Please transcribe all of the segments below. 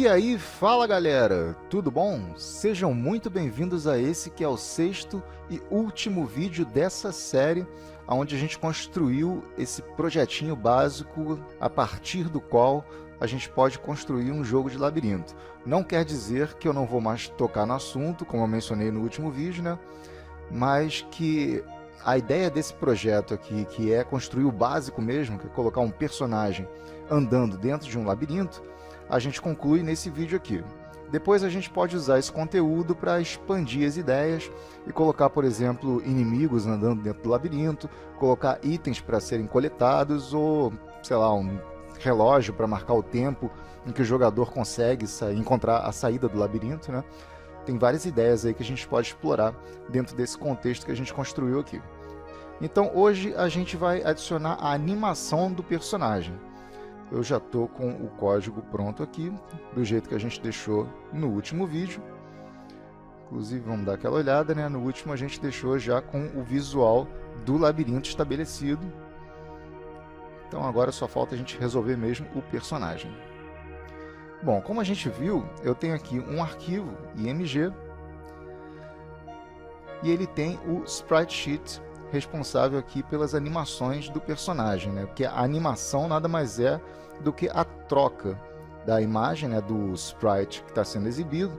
E aí, fala galera, tudo bom? Sejam muito bem-vindos a esse que é o sexto e último vídeo dessa série, onde a gente construiu esse projetinho básico a partir do qual a gente pode construir um jogo de labirinto. Não quer dizer que eu não vou mais tocar no assunto, como eu mencionei no último vídeo, né? Mas que a ideia desse projeto aqui, que é construir o básico mesmo, que é colocar um personagem andando dentro de um labirinto, a gente conclui nesse vídeo aqui. Depois a gente pode usar esse conteúdo para expandir as ideias e colocar, por exemplo, inimigos andando dentro do labirinto, colocar itens para serem coletados ou, sei lá, um relógio para marcar o tempo em que o jogador consegue encontrar a saída do labirinto, né? Tem várias ideias aí que a gente pode explorar dentro desse contexto que a gente construiu aqui. Então hoje a gente vai adicionar a animação do personagem. Eu já estou com o código pronto aqui, do jeito que a gente deixou no último vídeo. Inclusive, vamos dar aquela olhada, né? No último a gente deixou já com o visual do labirinto estabelecido. Então agora só falta a gente resolver mesmo o personagem. Bom, como a gente viu, eu tenho aqui um arquivo IMG e ele tem o Sprite Sheet responsável aqui pelas animações do personagem, né? Porque a animação nada mais é do que a troca da imagem, né, do sprite que está sendo exibido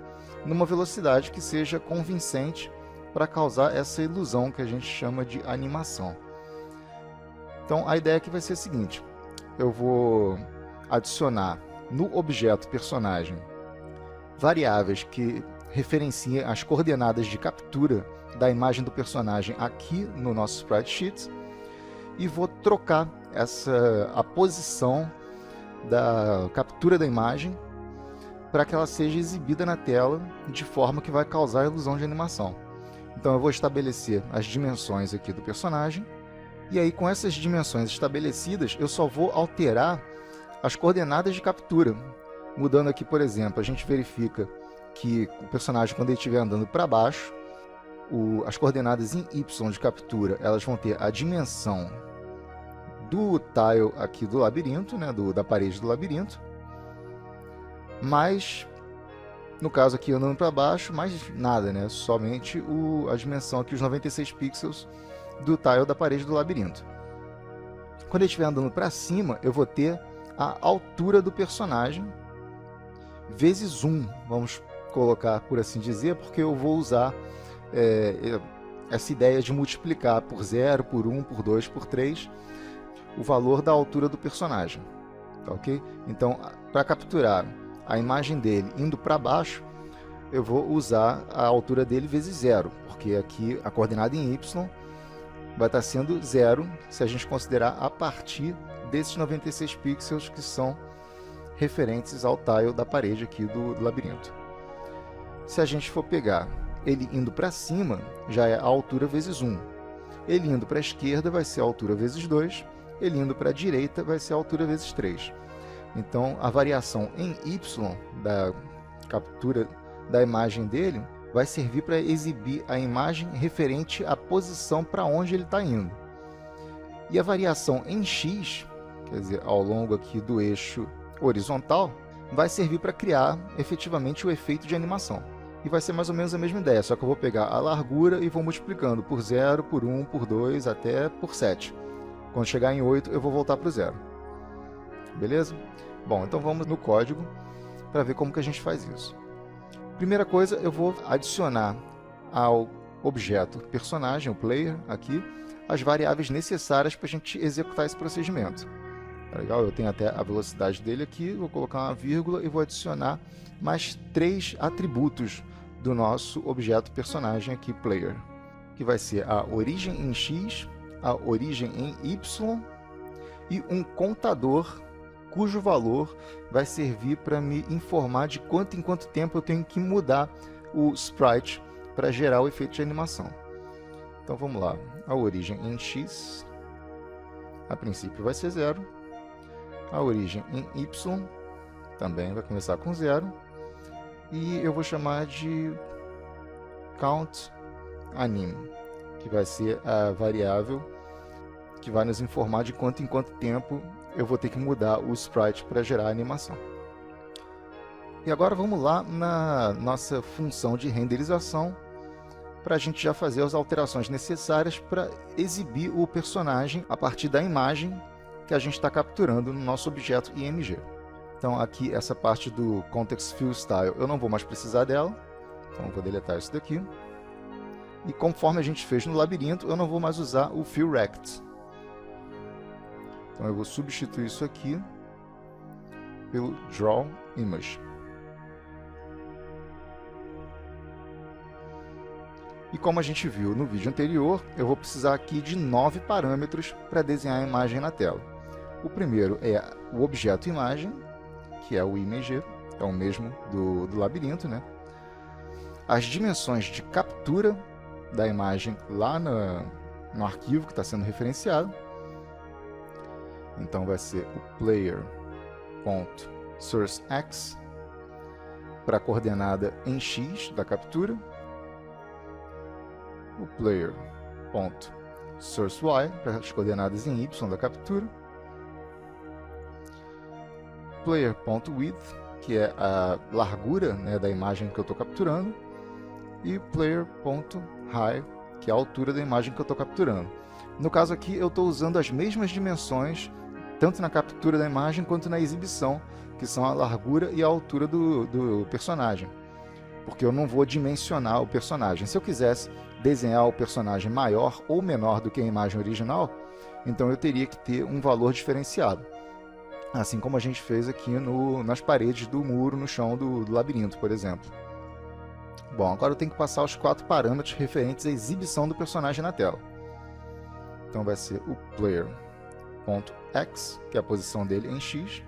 numa velocidade que seja convincente para causar essa ilusão que a gente chama de animação. Então a ideia aqui vai ser a seguinte: eu vou adicionar no objeto personagem variáveis que referenciem as coordenadas de captura da imagem do personagem aqui no nosso Sprite Sheet e vou trocar a posição da captura da imagem para que ela seja exibida na tela de forma que vai causar a ilusão de animação. Então eu vou estabelecer as dimensões aqui do personagem e aí com essas dimensões estabelecidas eu só vou alterar as coordenadas de captura. Mudando aqui, por exemplo, a gente verifica que o personagem, quando ele estiver andando para baixo, as coordenadas em Y de captura, elas vão ter a dimensão do tile aqui do labirinto, né, da parede do labirinto, mas no caso aqui andando para baixo, mais nada, né, somente a dimensão aqui, os 96 pixels do tile da parede do labirinto. Quando ele estiver andando para cima, eu vou ter a altura do personagem vezes 1, vamos colocar por assim dizer, porque eu vou usar essa ideia de multiplicar por 0, por 1, por 2, por 3 o valor da altura do personagem, tá ok? Então, para capturar a imagem dele indo para baixo, eu vou usar a altura dele vezes 0, porque aqui a coordenada em Y vai estar sendo 0 se a gente considerar a partir desses 96 pixels que são referentes ao tile da parede aqui do labirinto. Se a gente for pegar ele indo para cima, já é a altura vezes 1. Ele indo para a esquerda vai ser a altura vezes 2. Ele indo para a direita vai ser a altura vezes 3. Então, a variação em Y da captura da imagem dele vai servir para exibir a imagem referente à posição para onde ele está indo. E a variação em X, quer dizer, ao longo aqui do eixo horizontal, vai servir para criar efetivamente o efeito de animação. E vai ser mais ou menos a mesma ideia, só que eu vou pegar a largura e vou multiplicando por 0, por 1, por 2, até por 7. Quando chegar em 8, eu vou voltar para o 0. Beleza? Bom, então vamos no código para ver como que a gente faz isso. Primeira coisa, eu vou adicionar ao objeto personagem, o player, aqui, as variáveis necessárias para a gente executar esse procedimento. Tá legal? Eu tenho até a velocidade dele aqui, vou colocar uma vírgula e vou adicionar mais 3 atributos do nosso objeto personagem aqui, player, que vai ser a origem em X, a origem em Y e um contador cujo valor vai servir para me informar de quanto em quanto tempo eu tenho que mudar o sprite para gerar o efeito de animação. Então vamos lá, a origem em X, a princípio vai ser 0, a origem em Y também vai começar com 0, e eu vou chamar de count anim, que vai ser a variável que vai nos informar de quanto em quanto tempo eu vou ter que mudar o sprite para gerar a animação. E agora vamos lá na nossa função de renderização para a gente já fazer as alterações necessárias para exibir o personagem a partir da imagem que a gente está capturando no nosso objeto IMG. Então aqui essa parte do Context Fill Style eu não vou mais precisar dela, então eu vou deletar isso daqui. E conforme a gente fez no labirinto, eu não vou mais usar o Fill Rect. Então eu vou substituir isso aqui pelo Draw Image. E como a gente viu no vídeo anterior, eu vou precisar aqui de 9 parâmetros para desenhar a imagem na tela. O primeiro é o objeto imagem, que é o IMG, é o mesmo do labirinto, né? As dimensões de captura da imagem lá no arquivo que está sendo referenciado. Então vai ser o player.sourceX para a coordenada em X da captura. O player.sourceY para as coordenadas em Y da captura. Player.width, que é a largura, né, da imagem que eu estou capturando. E player.height, que é a altura da imagem que eu estou capturando. No caso aqui, eu estou usando as mesmas dimensões, tanto na captura da imagem quanto na exibição, que são a largura e a altura do personagem. Porque eu não vou dimensionar o personagem. Se eu quisesse desenhar o personagem maior ou menor do que a imagem original, então eu teria que ter um valor diferenciado. Assim como a gente fez aqui nas paredes do muro, no chão do labirinto, por exemplo. Bom, agora eu tenho que passar os 4 parâmetros referentes à exibição do personagem na tela. Então vai ser o player.x, que é a posição dele em x,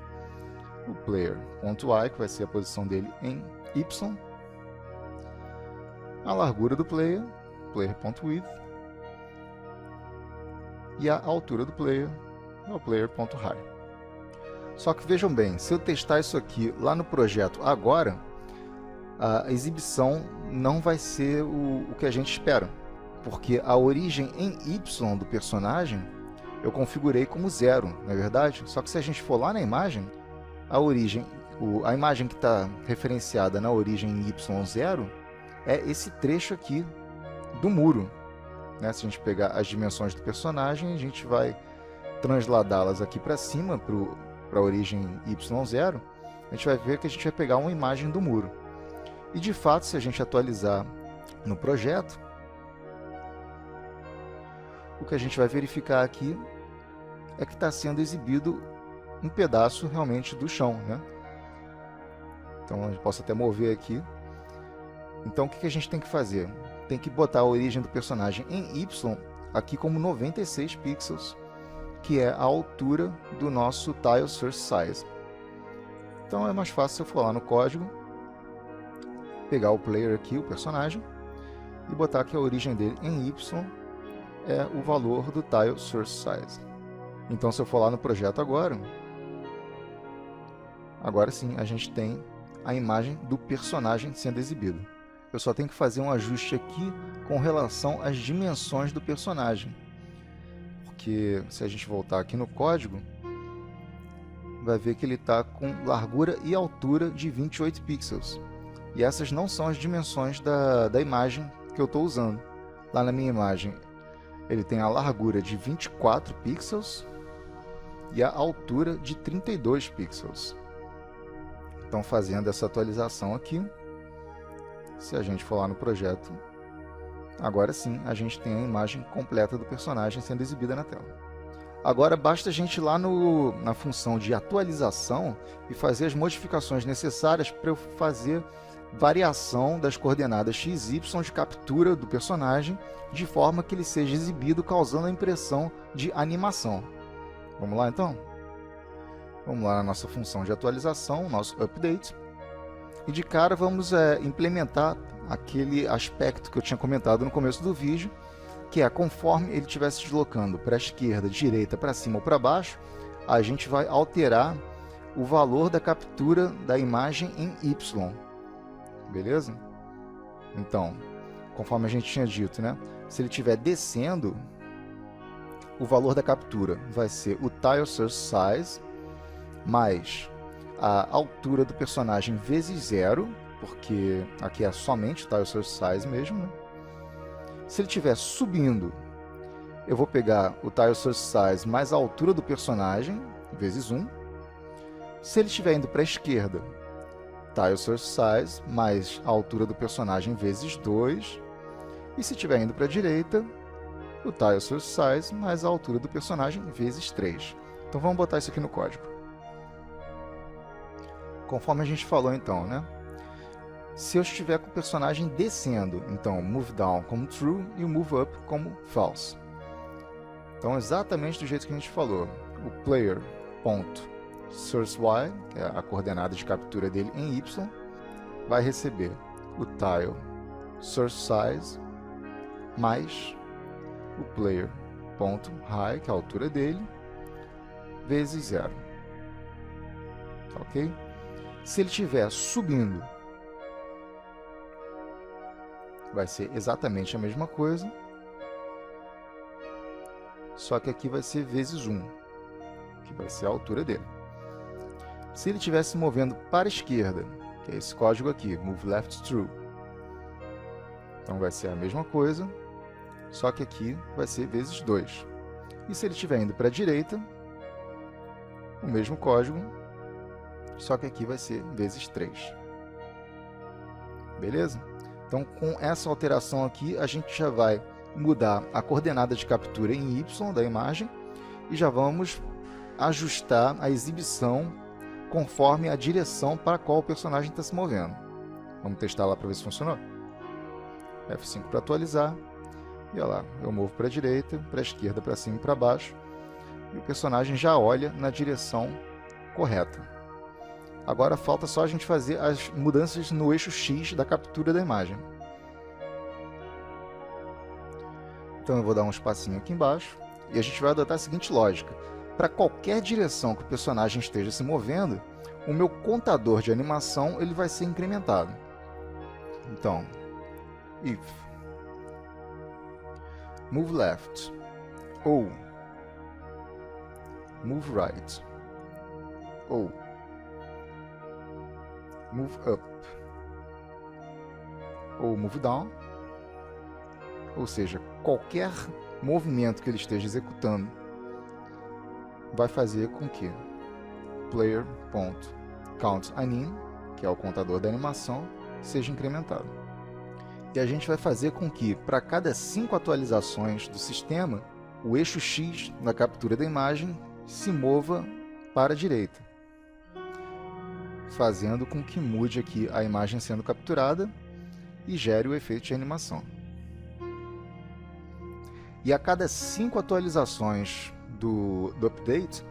o player.y, que vai ser a posição dele em y, a largura do player, player.width, e a altura do player, o player.height. Só que vejam bem, se eu testar isso aqui lá no projeto agora, a exibição não vai ser o que a gente espera, porque a origem em Y do personagem eu configurei como 0, não é verdade? Só que se a gente for lá na imagem, a imagem que está referenciada na origem em Y0 é esse trecho aqui do muro, né? Se a gente pegar as dimensões do personagem, a gente vai transladá-las aqui para cima, para a origem Y0, a gente vai ver que a gente vai pegar uma imagem do muro. E de fato, se a gente atualizar no projeto, o que a gente vai verificar aqui é que está sendo exibido um pedaço realmente do chão, né? Então eu posso até mover aqui. Então o que a gente tem que fazer? Tem que botar a origem do personagem em Y aqui como 96 pixels, que é a altura do nosso Tile Source Size. Então é mais fácil se eu for lá no código, pegar o player aqui, o personagem, e botar que a origem dele em Y é o valor do Tile Source Size. Então se eu for lá no projeto agora sim a gente tem a imagem do personagem sendo exibido. Eu só tenho que fazer um ajuste aqui com relação às dimensões do personagem. Porque se a gente voltar aqui no código, vai ver que ele está com largura e altura de 28 pixels. E essas não são as dimensões da imagem que eu estou usando. Lá na minha imagem, ele tem a largura de 24 pixels e a altura de 32 pixels. Então, fazendo essa atualização aqui, se a gente for lá no projeto, agora sim a gente tem a imagem completa do personagem sendo exibida na tela. Agora basta a gente ir lá na função de atualização e fazer as modificações necessárias para eu fazer variação das coordenadas x e y de captura do personagem de forma que ele seja exibido causando a impressão de animação. Vamos lá então? Vamos lá na nossa função de atualização, nosso update. E de cara vamos implementar aquele aspecto que eu tinha comentado no começo do vídeo, que é conforme ele estiver se deslocando para a esquerda, direita, para cima ou para baixo, a gente vai alterar o valor da captura da imagem em Y. Beleza? Então, conforme a gente tinha dito, né? Se ele estiver descendo, o valor da captura vai ser o Tile Source Size mais a altura do personagem vezes 0, porque aqui é somente o Tile Source Size mesmo, né? Se ele estiver subindo, eu vou pegar o Tile Source Size mais a altura do personagem, vezes 1. Se ele estiver indo para a esquerda, Tile Source Size mais a altura do personagem, vezes 2. E se estiver indo para a direita, o Tile Source Size mais a altura do personagem, vezes 3. Então vamos botar isso aqui no código. Conforme a gente falou então, né? Se eu estiver com o personagem descendo, então Move Down como True e o Move Up como False. Então exatamente do jeito que a gente falou. O player.sourceY, que é a coordenada de captura dele em Y, vai receber o Tile Source Size mais o player.height, que é a altura dele, vezes 0. Ok? Se ele estiver subindo, vai ser exatamente a mesma coisa, só que aqui vai ser vezes 1, que vai ser a altura dele. Se ele estiver se movendo para a esquerda, que é esse código aqui, Move Left True, então vai ser a mesma coisa, só que aqui vai ser vezes 2. E se ele estiver indo para a direita, o mesmo código, só que aqui vai ser vezes 3. Beleza? Então, com essa alteração aqui, a gente já vai mudar a coordenada de captura em Y da imagem e já vamos ajustar a exibição conforme a direção para a qual o personagem está se movendo. Vamos testar lá para ver se funcionou? F5 para atualizar. E olha lá, eu movo para a direita, para a esquerda, para cima e para baixo. E o personagem já olha na direção correta. Agora falta só a gente fazer as mudanças no eixo X da captura da imagem. Então eu vou dar um espacinho aqui embaixo e a gente vai adotar a seguinte lógica. Para qualquer direção que o personagem esteja se movendo, o meu contador de animação ele vai ser incrementado. Então, if move left ou move right ou move up ou move down, ou seja, qualquer movimento que ele esteja executando vai fazer com que player.countAnim, que é o contador da animação, seja incrementado. E a gente vai fazer com que, para cada 5 atualizações do sistema, o eixo X da captura da imagem se mova para a direita, fazendo com que mude aqui a imagem sendo capturada e gere o efeito de animação. E a cada 5 atualizações do update,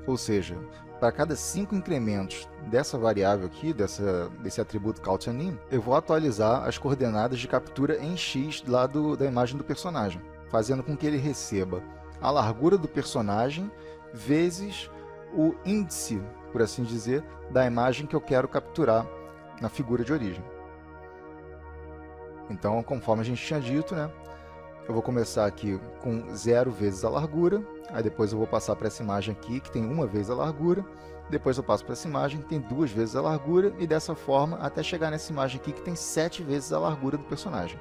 ou seja, para cada 5 incrementos dessa variável aqui, desse atributo countAnim, eu vou atualizar as coordenadas de captura em X lá da imagem do personagem, fazendo com que ele receba a largura do personagem vezes o índice, por assim dizer, da imagem que eu quero capturar na figura de origem. Então, conforme a gente tinha dito, né, eu vou começar aqui com 0 vezes a largura, aí depois eu vou passar para essa imagem aqui, que tem 1 vez a largura, depois eu passo para essa imagem, que tem 2 vezes a largura, e dessa forma até chegar nessa imagem aqui, que tem 7 vezes a largura do personagem.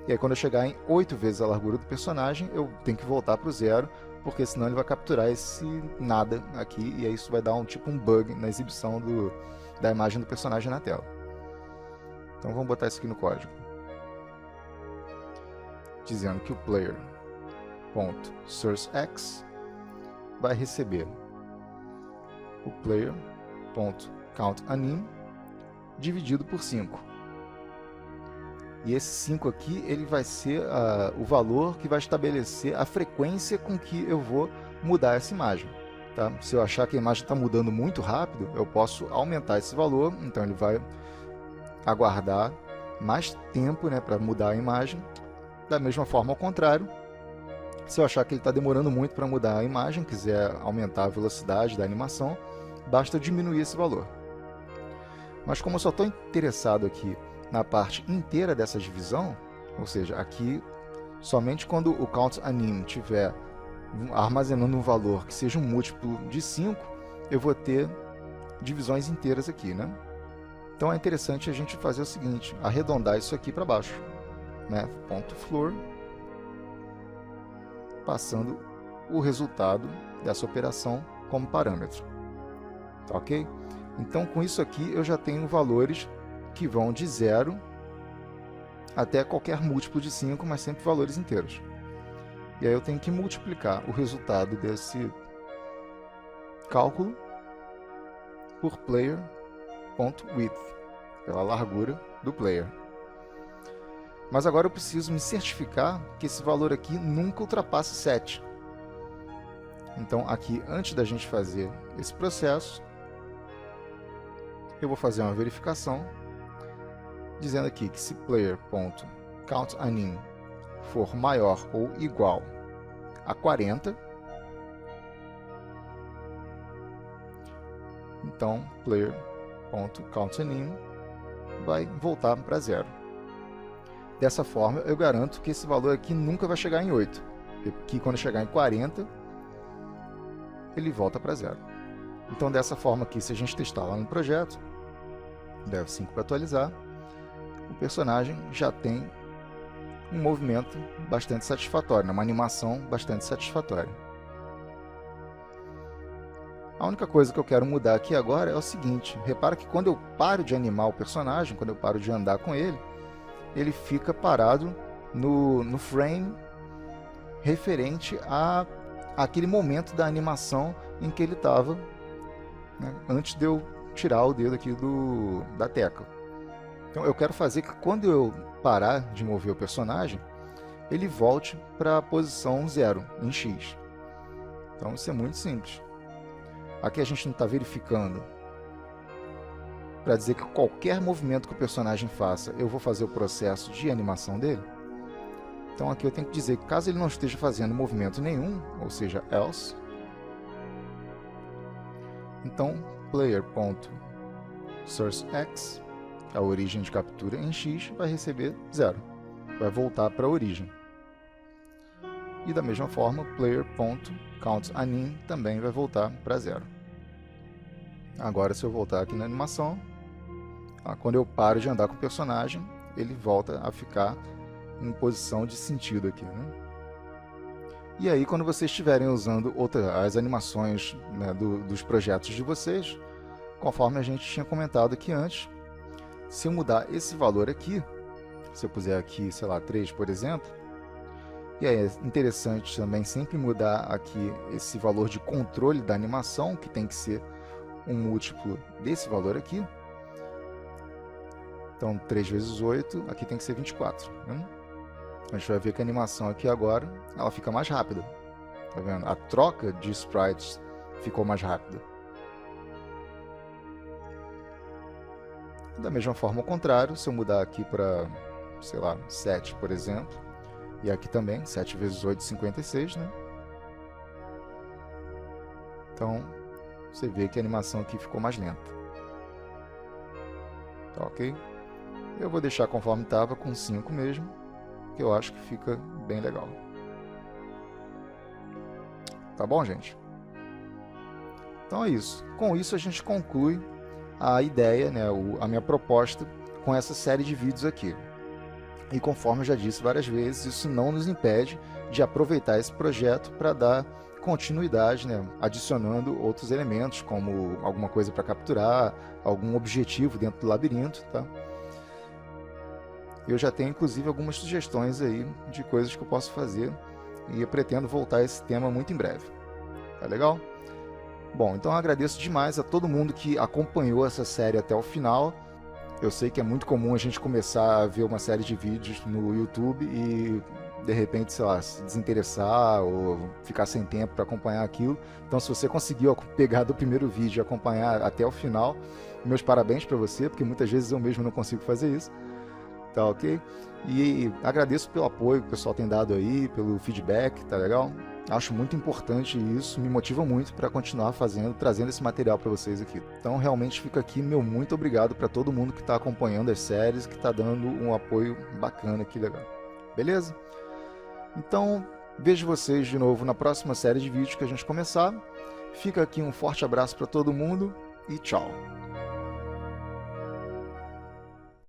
E aí quando eu chegar em 8 vezes a largura do personagem, eu tenho que voltar para o 0, porque senão ele vai capturar esse nada aqui, e aí isso vai dar um bug na exibição da imagem do personagem na tela. Então vamos botar isso aqui no código, dizendo que o player.sourceX vai receber o player.countAnim dividido por 5. E esse 5 aqui ele vai ser o valor que vai estabelecer a frequência com que eu vou mudar essa imagem. Tá? Se eu achar que a imagem está mudando muito rápido, eu posso aumentar esse valor, então ele vai aguardar mais tempo, né, para mudar a imagem. Da mesma forma, ao contrário, se eu achar que ele está demorando muito para mudar a imagem, quiser aumentar a velocidade da animação, basta diminuir esse valor. Mas como eu só estou interessado aqui na parte inteira dessa divisão, ou seja, aqui somente quando o countAnim estiver armazenando um valor que seja um múltiplo de 5, eu vou ter divisões inteiras aqui, né? Então é interessante a gente fazer o seguinte, arredondar isso aqui para baixo, né? Ponto floor, passando o resultado dessa operação como parâmetro, tá ok? Então com isso aqui eu já tenho valores que vão de 0 até qualquer múltiplo de 5, mas sempre valores inteiros. E aí eu tenho que multiplicar o resultado desse cálculo por player.width, pela largura do player. Mas agora eu preciso me certificar que esse valor aqui nunca ultrapasse 7. Então aqui, antes da gente fazer esse processo, eu vou fazer uma verificação, dizendo aqui que se player.countAnim for maior ou igual a 40, então player.countAnim vai voltar para 0. Dessa forma eu garanto que esse valor aqui nunca vai chegar em 8, porque quando chegar em 40 ele volta para 0. Então dessa forma aqui, se a gente testar lá no projeto, deve 5 para atualizar, o personagem já tem um movimento bastante satisfatório, uma animação bastante satisfatória. A única coisa que eu quero mudar aqui agora é o seguinte, repara que quando eu paro de animar o personagem, quando eu paro de andar com ele, ele fica parado no frame referente àquele momento da animação em que ele estava, né, antes de eu tirar o dedo aqui da tecla. Então eu quero fazer que quando eu parar de mover o personagem, ele volte para a posição 0, em X. Então isso é muito simples. Aqui a gente não está verificando para dizer que qualquer movimento que o personagem faça, eu vou fazer o processo de animação dele. Então aqui eu tenho que dizer que caso ele não esteja fazendo movimento nenhum, ou seja, else, então player.sourceX, a origem de captura em X, vai receber 0, vai voltar para a origem. E da mesma forma, player.countAnim também vai voltar para 0. Agora, se eu voltar aqui na animação, quando eu paro de andar com o personagem, ele volta a ficar em posição de sentido aqui, né? E aí, quando vocês estiverem usando as animações, né, dos projetos de vocês, conforme a gente tinha comentado aqui antes, se eu mudar esse valor aqui, se eu puser aqui, sei lá, 3, por exemplo, e aí é interessante também sempre mudar aqui esse valor de controle da animação, que tem que ser um múltiplo desse valor aqui. Então, 3 vezes 8, aqui tem que ser 24. Né? A gente vai ver que a animação aqui agora, ela fica mais rápida. Tá vendo? A troca de sprites ficou mais rápida. Da mesma forma, ao contrário, se eu mudar aqui para, sei lá, 7, por exemplo, e aqui também, 7 vezes 8, 56, né? Então, você vê que a animação aqui ficou mais lenta. Tá ok? Eu vou deixar conforme estava, com 5 mesmo, que eu acho que fica bem legal. Tá bom, gente? Então é isso. Com isso a gente conclui a ideia, né, a minha proposta com essa série de vídeos aqui. E conforme eu já disse várias vezes, isso não nos impede de aproveitar esse projeto para dar continuidade, né, adicionando outros elementos, como alguma coisa para capturar, algum objetivo dentro do labirinto, tá? Eu já tenho inclusive algumas sugestões aí de coisas que eu posso fazer e eu pretendo voltar a esse tema muito em breve. Tá legal? Bom, então eu agradeço demais a todo mundo que acompanhou essa série até o final. Eu sei que é muito comum a gente começar a ver uma série de vídeos no YouTube e de repente, sei lá, se desinteressar ou ficar sem tempo para acompanhar aquilo. Então, se você conseguiu pegar do primeiro vídeo e acompanhar até o final, meus parabéns para você, porque muitas vezes eu mesmo não consigo fazer isso. Tá ok? E agradeço pelo apoio que o pessoal tem dado aí, pelo feedback, tá legal? Acho muito importante isso, me motiva muito para continuar trazendo esse material para vocês aqui. Então realmente fica aqui meu muito obrigado para todo mundo que está acompanhando as séries, que está dando um apoio bacana aqui, legal. Beleza? Então vejo vocês de novo na próxima série de vídeos que a gente começar. Fica aqui um forte abraço para todo mundo e tchau.